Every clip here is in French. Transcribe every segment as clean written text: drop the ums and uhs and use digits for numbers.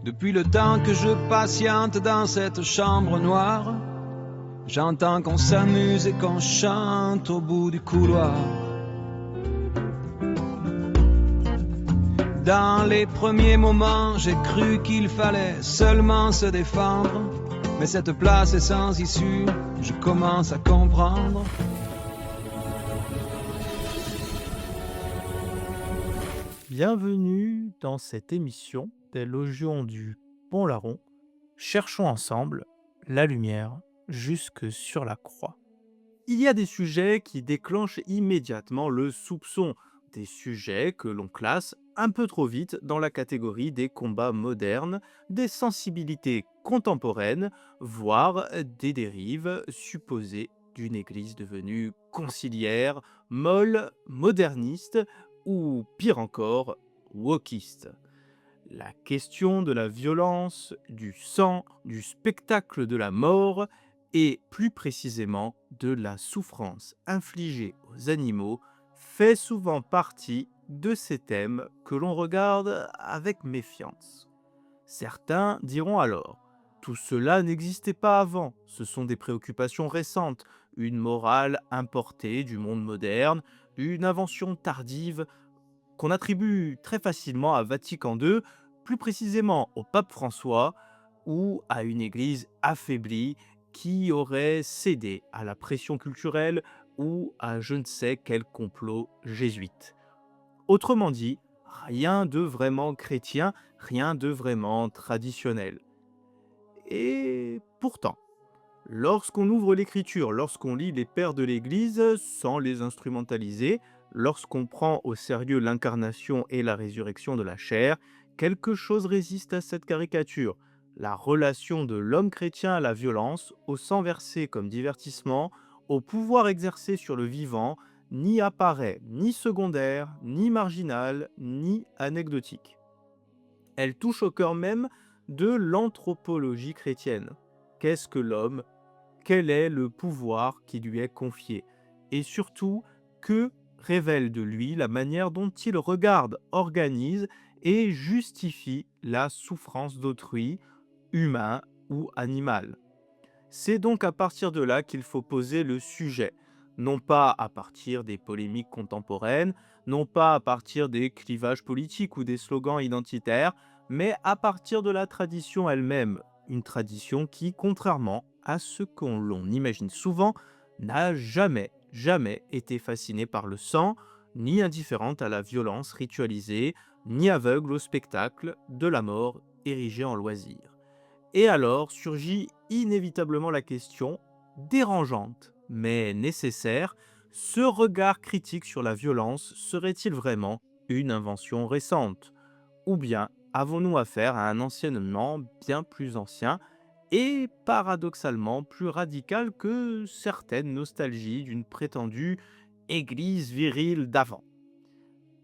Depuis le temps que je patiente dans cette chambre noire, j'entends qu'on s'amuse et qu'on chante au bout du couloir. Dans les premiers moments, j'ai cru qu'il fallait seulement se défendre, mais cette place est sans issue, je commence à comprendre. Bienvenue dans cette émission des Logions du Bon Larron. Cherchons ensemble la lumière jusque sur la croix. Il y a des sujets qui déclenchent immédiatement le soupçon, des sujets que l'on classe un peu trop vite dans la catégorie des combats modernes, des sensibilités contemporaines, voire des dérives supposées d'une église devenue conciliaire, molle, moderniste ou pire encore, wokiste. La question de la violence, du sang, du spectacle de la mort et plus précisément de la souffrance infligée aux animaux fait souvent partie de ces thèmes que l'on regarde avec méfiance. Certains diront alors: tout cela n'existait pas avant, ce sont des préoccupations récentes, une morale importée du monde moderne, une invention tardive qu'on attribue très facilement à Vatican II, plus précisément au pape François, ou à une église affaiblie qui aurait cédé à la pression culturelle ou à je ne sais quel complot jésuite. Autrement dit, rien de vraiment chrétien, rien de vraiment traditionnel. Et pourtant, lorsqu'on ouvre l'écriture, lorsqu'on lit les pères de l'Église sans les instrumentaliser, lorsqu'on prend au sérieux l'incarnation et la résurrection de la chair, quelque chose résiste à cette caricature. La relation de l'homme chrétien à la violence, au sang versé comme divertissement, au pouvoir exercé sur le vivant, n'y apparaît ni secondaire, ni marginal, ni anecdotique. Elle touche au cœur même de l'anthropologie chrétienne. Qu'est-ce que l'homme? Quel est le pouvoir qui lui est confié? Et surtout, que révèle de lui la manière dont il regarde, organise et justifie la souffrance d'autrui, humain ou animal? C'est donc à partir de là qu'il faut poser le sujet, non pas à partir des polémiques contemporaines, non pas à partir des clivages politiques ou des slogans identitaires, mais à partir de la tradition elle-même, une tradition qui, contrairement à ce qu'on l'on imagine souvent, n'a jamais été fascinée par le sang, ni indifférente à la violence ritualisée, ni aveugle au spectacle de la mort érigée en loisir. Et alors surgit inévitablement la question, dérangeante mais nécessaire: ce regard critique sur la violence serait-il vraiment une invention récente? Ou bien avons-nous affaire à un enseignement bien plus ancien et paradoxalement plus radical que certaines nostalgies d'une prétendue église virile d'avant?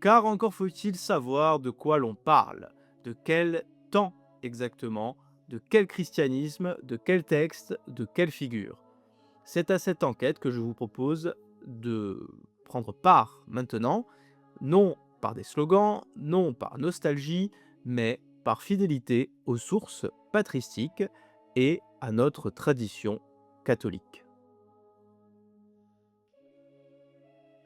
Car encore faut-il savoir de quoi l'on parle, de quel temps exactement, de quel christianisme, de quel texte, de quelle figure. C'est à cette enquête que je vous propose de prendre part maintenant, non par des slogans, non par nostalgie, mais par fidélité aux sources patristiques et à notre tradition catholique.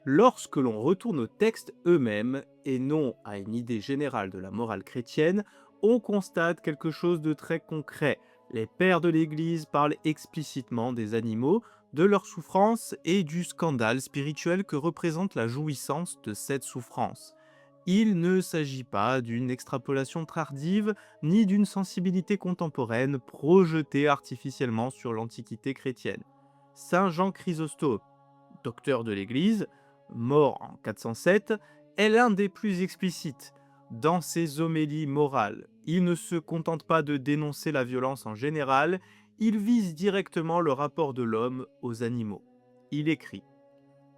Lorsque l'on retourne aux textes eux-mêmes, et non à une idée générale de la morale chrétienne, on constate quelque chose de très concret. Les pères de l'Église parlent explicitement des animaux, de leur souffrance et du scandale spirituel que représente la jouissance de cette souffrance. Il ne s'agit pas d'une extrapolation tardive, ni d'une sensibilité contemporaine projetée artificiellement sur l'Antiquité chrétienne. Saint Jean Chrysostome, docteur de l'Église, mort en 407, est l'un des plus explicites. Dans ses homélies morales, il ne se contente pas de dénoncer la violence en général, il vise directement le rapport de l'homme aux animaux. Il écrit: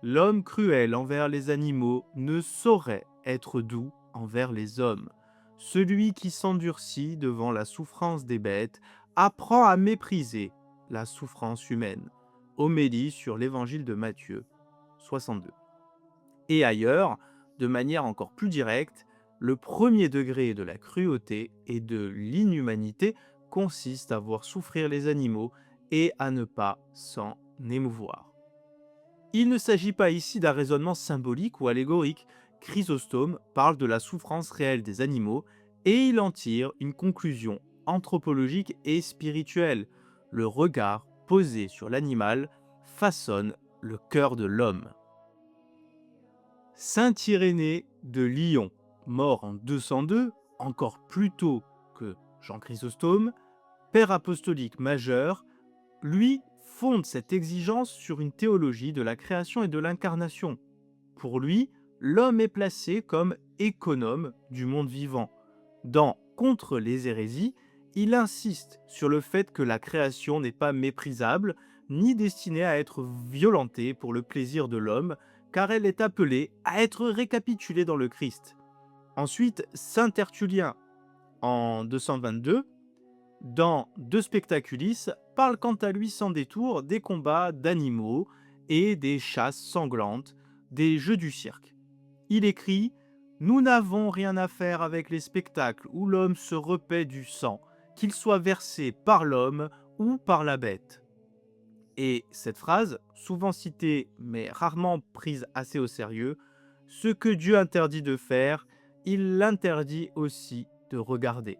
l'homme cruel envers les animaux ne saurait être doux envers les hommes. Celui qui s'endurcit devant la souffrance des bêtes apprend à mépriser la souffrance humaine. Homélie sur l'évangile de Matthieu 62. Et ailleurs, de manière encore plus directe, Le premier degré de la cruauté et de l'inhumanité consiste à voir souffrir les animaux et à ne pas s'en émouvoir. Il ne s'agit pas ici d'un raisonnement symbolique ou allégorique. Chrysostome parle de la souffrance réelle des animaux et il en tire une conclusion anthropologique et spirituelle. Le regard posé sur l'animal façonne le cœur de l'homme. Saint Irénée de Lyon, mort en 202, encore plus tôt que Jean Chrysostome, père apostolique majeur, lui fonde cette exigence sur une théologie de la création et de l'incarnation. Pour lui, l'homme est placé comme économe du monde vivant. Dans Contre les hérésies, il insiste sur le fait que la création n'est pas méprisable, ni destinée à être violentée pour le plaisir de l'homme, car elle est appelée à être récapitulée dans le Christ. Ensuite, saint Tertullien, en 222, dans De Spectaculis, parle quant à lui sans détour des combats d'animaux et des chasses sanglantes, des jeux du cirque. Il écrit « Nous n'avons rien à faire avec les spectacles où l'homme se repaît du sang, qu'il soit versé par l'homme ou par la bête. » Et cette phrase, souvent citée mais rarement prise assez au sérieux, « Ce que Dieu interdit de faire, il l'interdit aussi de regarder. »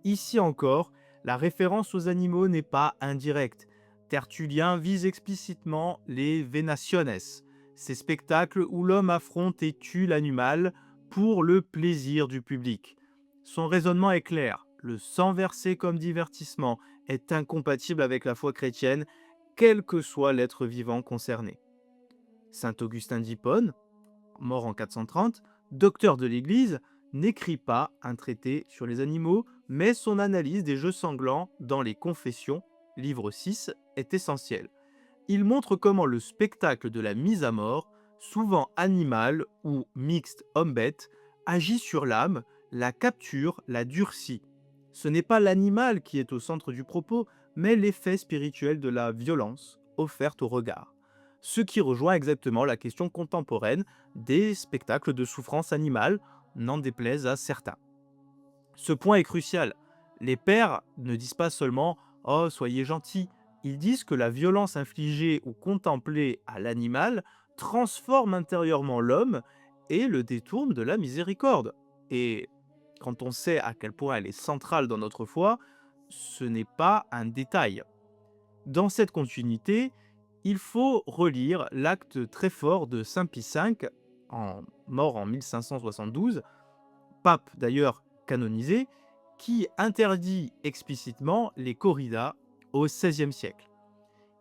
Ici encore, la référence aux animaux n'est pas indirecte. Tertullien vise explicitement les venationes, ces spectacles où l'homme affronte et tue l'animal pour le plaisir du public. Son raisonnement est clair, le sang versé comme divertissement est incompatible avec la foi chrétienne, quel que soit l'être vivant concerné. Saint Augustin d'Hippone, mort en 430, docteur de l'Église, n'écrit pas un traité sur les animaux, mais son analyse des jeux sanglants dans les Confessions, livre 6, est essentielle. Il montre comment le spectacle de la mise à mort, souvent animal ou mixte homme-bête, agit sur l'âme, la capture, la durcit. Ce n'est pas l'animal qui est au centre du propos, mais l'effet spirituel de la violence offerte au regard. Ce qui rejoint exactement la question contemporaine des spectacles de souffrance animale, n'en déplaise à certains. Ce point est crucial. Les pères ne disent pas seulement « Oh, soyez gentils », ils disent que la violence infligée ou contemplée à l'animal transforme intérieurement l'homme et le détourne de la miséricorde. Et quand on sait à quel point elle est centrale dans notre foi, ce n'est pas un détail. Dans cette continuité, il faut relire l'acte très fort de Saint Pie V, mort en 1572, pape d'ailleurs canonisé, qui interdit explicitement les corridas au XVIe siècle.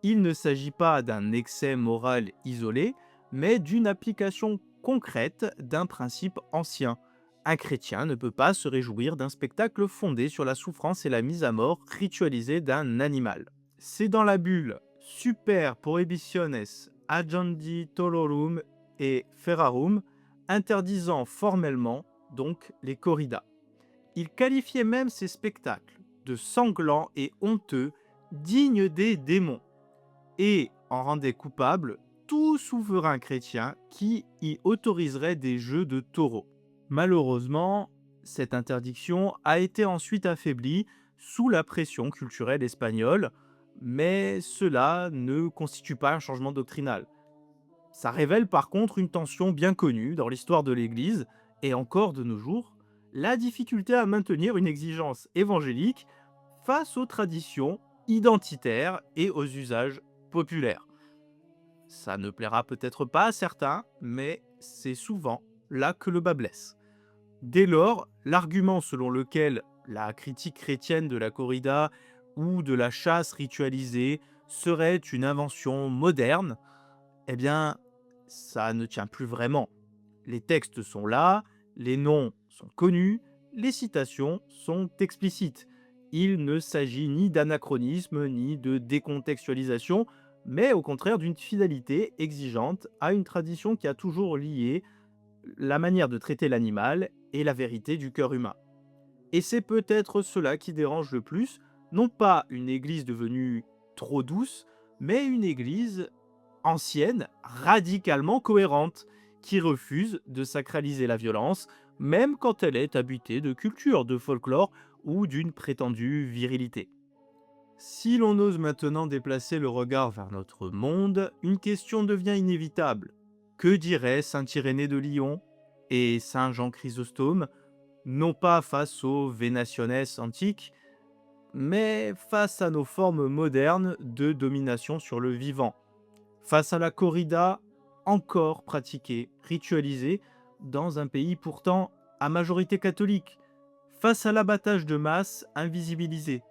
Il ne s'agit pas d'un excès moral isolé, mais d'une application concrète d'un principe ancien. Un chrétien ne peut pas se réjouir d'un spectacle fondé sur la souffrance et la mise à mort ritualisée d'un animal. C'est dans la bulle Super Prohibitiones Agendi Tolorum et Ferrarum, interdisant formellement donc les corridas. Il qualifiait même ces spectacles de sanglants et honteux, dignes des démons, et en rendait coupable tout souverain chrétien qui y autoriserait des jeux de taureaux. Malheureusement, cette interdiction a été ensuite affaiblie sous la pression culturelle espagnole, mais cela ne constitue pas un changement doctrinal. Ça révèle par contre une tension bien connue dans l'histoire de l'Église, et encore de nos jours, la difficulté à maintenir une exigence évangélique face aux traditions identitaires et aux usages populaires. Ça ne plaira peut-être pas à certains, mais c'est souvent là que le bât blesse. Dès lors, l'argument selon lequel la critique chrétienne de la corrida ou de la chasse ritualisée serait une invention moderne, eh bien, ça ne tient plus vraiment. Les textes sont là, les noms sont connus, les citations sont explicites. Il ne s'agit ni d'anachronisme ni de décontextualisation, mais au contraire d'une fidélité exigeante à une tradition qui a toujours lié la manière de traiter l'animal et la vérité du cœur humain. Et c'est peut-être cela qui dérange le plus, non pas une église devenue trop douce, mais une église ancienne, radicalement cohérente, qui refuse de sacraliser la violence, même quand elle est habitée de culture, de folklore ou d'une prétendue virilité. Si l'on ose maintenant déplacer le regard vers notre monde, une question devient inévitable. Que dirait saint Irénée de Lyon et saint Jean Chrysostome, non pas face aux Vénationes antiques, mais face à nos formes modernes de domination sur le vivant, face à la corrida encore pratiquée, ritualisée, dans un pays pourtant à majorité catholique, face à l'abattage de masse invisibilisé,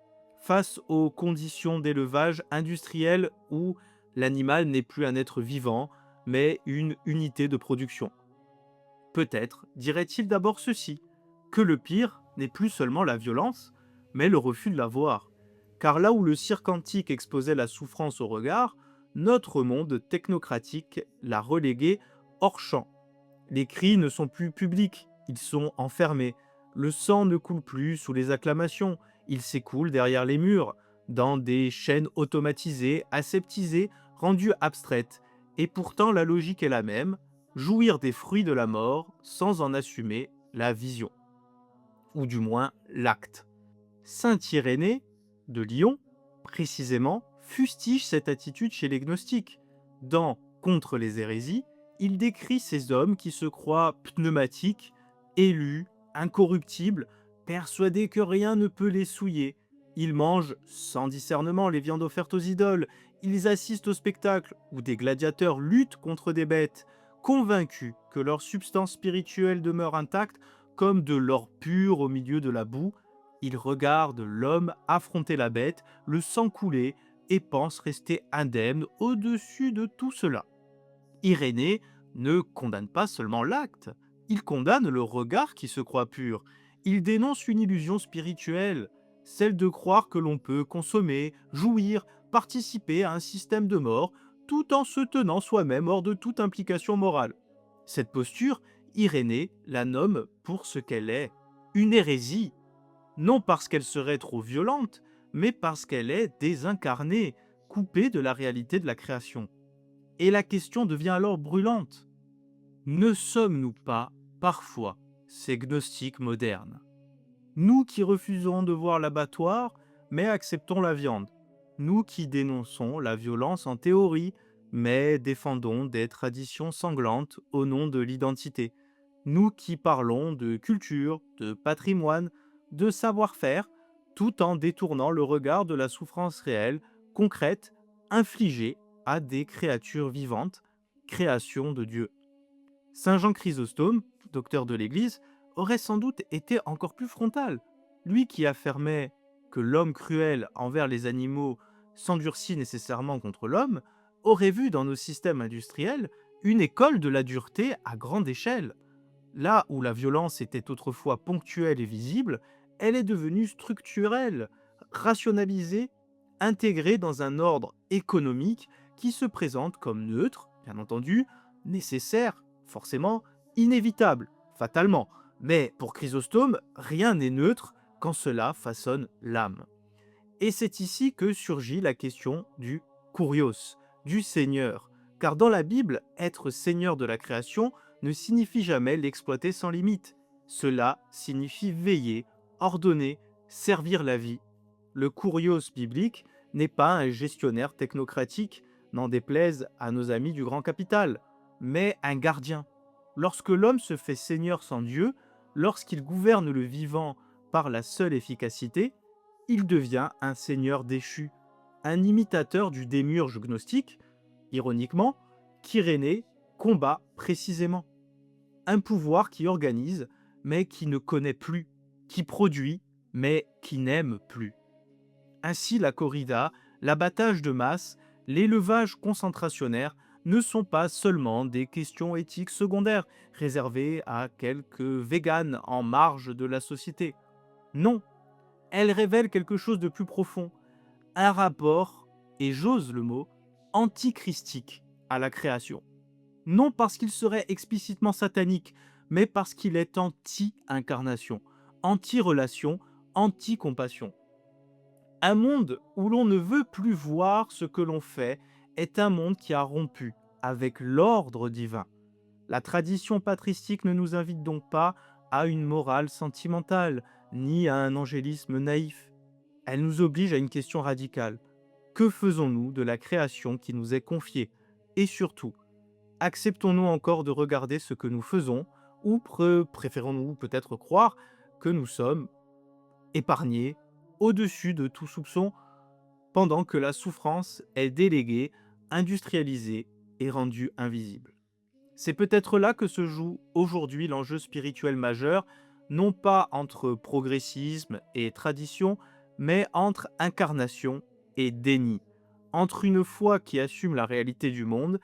face aux conditions d'élevage industriel où l'animal n'est plus un être vivant, mais une unité de production. Peut-être dirait-il d'abord ceci, que le pire n'est plus seulement la violence, mais le refus de la voir. Car là où le cirque antique exposait la souffrance au regard, notre monde technocratique l'a relégué hors champ. Les cris ne sont plus publics, ils sont enfermés. Le sang ne coule plus sous les acclamations, il s'écoule derrière les murs, dans des chaînes automatisées, aseptisées, rendues abstraites. Et pourtant la logique est la même, jouir des fruits de la mort sans en assumer la vision, ou du moins l'acte. Saint Irénée de Lyon, précisément, fustige cette attitude chez les gnostiques. Dans Contre les hérésies, il décrit ces hommes qui se croient pneumatiques, élus, incorruptibles, persuadés que rien ne peut les souiller. Ils mangent sans discernement les viandes offertes aux idoles, ils assistent au spectacle où des gladiateurs luttent contre des bêtes, convaincus que leur substance spirituelle demeure intacte comme de l'or pur au milieu de la boue. Ils regardent l'homme affronter la bête, le sang couler, et pensent rester indemnes au-dessus de tout cela. Irénée ne condamne pas seulement l'acte, il condamne le regard qui se croit pur. Il dénonce une illusion spirituelle, celle de croire que l'on peut consommer, jouir, participer à un système de mort, tout en se tenant soi-même hors de toute implication morale. Cette posture, Irénée la nomme pour ce qu'elle est, une hérésie, non parce qu'elle serait trop violente, mais parce qu'elle est désincarnée, coupée de la réalité de la création. Et la question devient alors brûlante. Ne sommes-nous pas, parfois, ces gnostiques modernes? Nous qui refusons de voir l'abattoir, mais acceptons la viande. Nous qui dénonçons la violence en théorie, mais défendons des traditions sanglantes au nom de l'identité. Nous qui parlons de culture, de patrimoine, de savoir-faire, tout en détournant le regard de la souffrance réelle, concrète, infligée à des créatures vivantes, création de Dieu. Saint Jean Chrysostome, docteur de l'Église, aurait sans doute été encore plus frontal. Lui qui affirmait que l'homme cruel envers les animaux s'endurcit nécessairement contre l'homme, aurait vu dans nos systèmes industriels une école de la dureté à grande échelle. Là où la violence était autrefois ponctuelle et visible, elle est devenue structurelle, rationalisée, intégrée dans un ordre économique qui se présente comme neutre, bien entendu, nécessaire, forcément, inévitable, fatalement. Mais pour Chrysostome, rien n'est neutre quand cela façonne l'âme. Et c'est ici que surgit la question du kurios, du Seigneur. Car dans la Bible, être Seigneur de la création ne signifie jamais l'exploiter sans limite. Cela signifie veiller, ordonner, servir la vie. Le kurios biblique n'est pas un gestionnaire technocratique, n'en déplaise à nos amis du grand capital, mais un gardien. Lorsque l'homme se fait Seigneur sans Dieu, lorsqu'il gouverne le vivant par la seule efficacité, il devient un seigneur déchu, un imitateur du démiurge gnostique, ironiquement, qu'Irénée combat précisément. Un pouvoir qui organise, mais qui ne connaît plus, qui produit, mais qui n'aime plus. Ainsi la corrida, l'abattage de masse, l'élevage concentrationnaire ne sont pas seulement des questions éthiques secondaires réservées à quelques véganes en marge de la société. Non, elles révèlent quelque chose de plus profond, un rapport, et j'ose le mot, antichristique à la création. Non parce qu'il serait explicitement satanique, mais parce qu'il est anti-incarnation, anti-relation, anti-compassion. Un monde où l'on ne veut plus voir ce que l'on fait est un monde qui a rompu avec l'ordre divin. La tradition patristique ne nous invite donc pas à une morale sentimentale, ni à un angélisme naïf. Elle nous oblige à une question radicale. Que faisons-nous de la création qui nous est confiée? Et surtout, acceptons-nous encore de regarder ce que nous faisons, ou préférons-nous peut-être croire que nous sommes épargnés, au-dessus de tout soupçon, pendant que la souffrance est déléguée, industrialisée et rendue invisible? C'est peut-être là que se joue aujourd'hui l'enjeu spirituel majeur, non pas entre progressisme et tradition, mais entre incarnation et déni, entre une foi qui assume la réalité du monde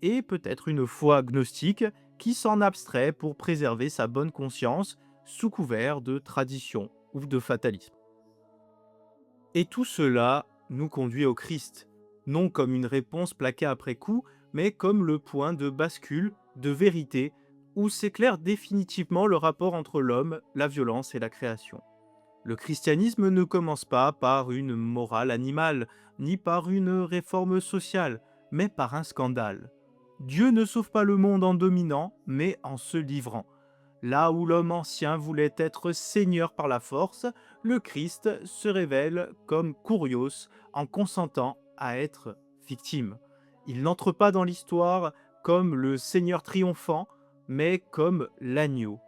et peut-être une foi gnostique qui s'en abstrait pour préserver sa bonne conscience sous couvert de tradition ou de fatalisme. Et tout cela nous conduit au Christ, non comme une réponse plaquée après coup, mais comme le point de bascule, de vérité, où s'éclaire définitivement le rapport entre l'homme, la violence et la création. Le christianisme ne commence pas par une morale animale, ni par une réforme sociale, mais par un scandale. Dieu ne sauve pas le monde en dominant, mais en se livrant. Là où l'homme ancien voulait être seigneur par la force, le Christ se révèle comme Kurios en consentant à être victime. Il n'entre pas dans l'histoire comme le seigneur triomphant, mais comme l'agneau.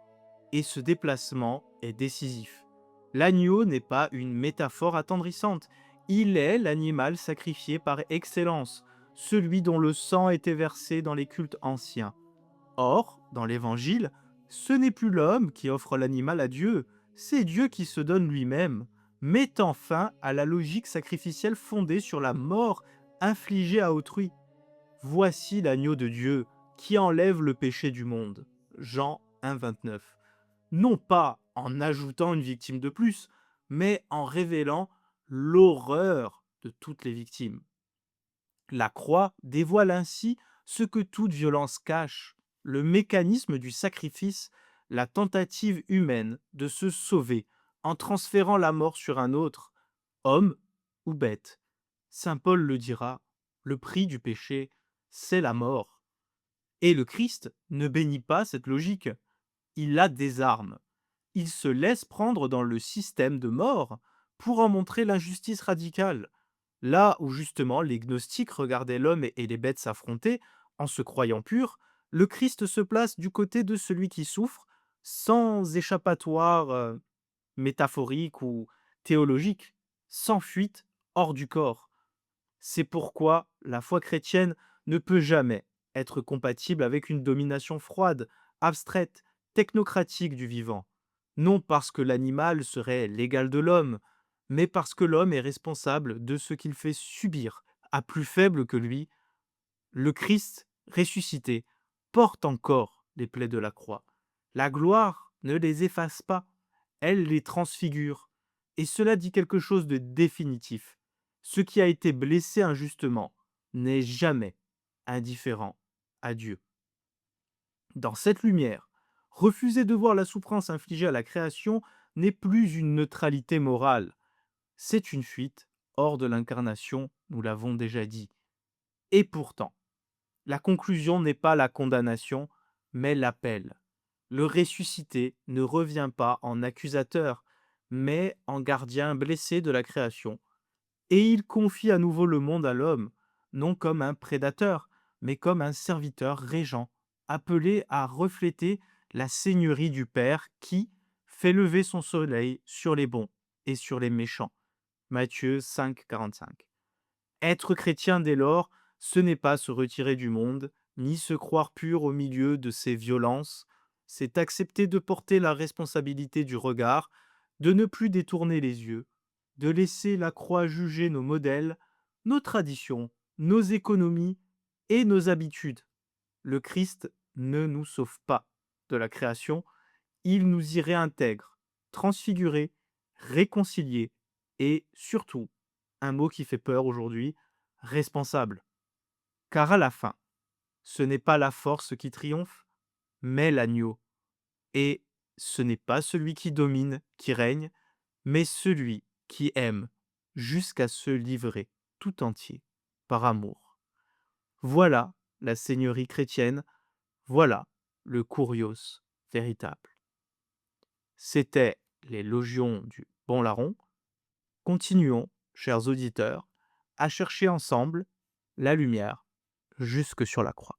Et ce déplacement est décisif. L'agneau n'est pas une métaphore attendrissante, il est l'animal sacrifié par excellence, celui dont le sang était versé dans les cultes anciens. Or, dans l'Évangile, ce n'est plus l'homme qui offre l'animal à Dieu, c'est Dieu qui se donne lui-même, mettant fin à la logique sacrificielle fondée sur la mort infligée à autrui. Voici l'agneau de Dieu qui enlève le péché du monde. Jean 1,29. Non pas en ajoutant une victime de plus, mais en révélant l'horreur de toutes les victimes. La croix dévoile ainsi ce que toute violence cache, le mécanisme du sacrifice, la tentative humaine de se sauver en transférant la mort sur un autre, homme ou bête. Saint Paul le dira, le prix du péché, c'est la mort. Et le Christ ne bénit pas cette logique, il la désarme. Il se laisse prendre dans le système de mort pour en montrer l'injustice radicale. Là où justement les gnostiques regardaient l'homme et les bêtes s'affronter, en se croyant purs, le Christ se place du côté de celui qui souffre, sans échappatoire métaphorique ou théologique, sans fuite hors du corps. C'est pourquoi la foi chrétienne ne peut jamais être compatible avec une domination froide, abstraite, technocratique du vivant. Non parce que l'animal serait l'égal de l'homme, mais parce que l'homme est responsable de ce qu'il fait subir à plus faible que lui. Le Christ ressuscité porte encore les plaies de la croix. La gloire ne les efface pas, elle les transfigure. Et cela dit quelque chose de définitif. Ce qui a été blessé injustement n'est jamais indifférent à Dieu. Dans cette lumière, refuser de voir la souffrance infligée à la création n'est plus une neutralité morale, c'est une fuite hors de l'incarnation, nous l'avons déjà dit. Et pourtant, la conclusion n'est pas la condamnation, mais l'appel. Le ressuscité ne revient pas en accusateur, mais en gardien blessé de la création. Et il confie à nouveau le monde à l'homme, non comme un prédateur, mais comme un serviteur régent, appelé à refléter la seigneurie du Père qui fait lever son soleil sur les bons et sur les méchants. Matthieu 5,45. Être chrétien dès lors, ce n'est pas se retirer du monde, ni se croire pur au milieu de ses violences, c'est accepter de porter la responsabilité du regard, de ne plus détourner les yeux, de laisser la croix juger nos modèles, nos traditions, nos économies et nos habitudes. Le Christ ne nous sauve pas de la création, il nous y réintègre, transfiguré, réconcilié et surtout, un mot qui fait peur aujourd'hui, responsable. Car à la fin, ce n'est pas la force qui triomphe, mais l'agneau. Et ce n'est pas celui qui domine, qui règne, mais celui qui aime jusqu'à se livrer tout entier par amour. Voilà la seigneurie chrétienne, voilà le Kourios véritable. C'étaient les Logions du Bon Larron. Continuons, chers auditeurs, à chercher ensemble la lumière jusque sur la croix.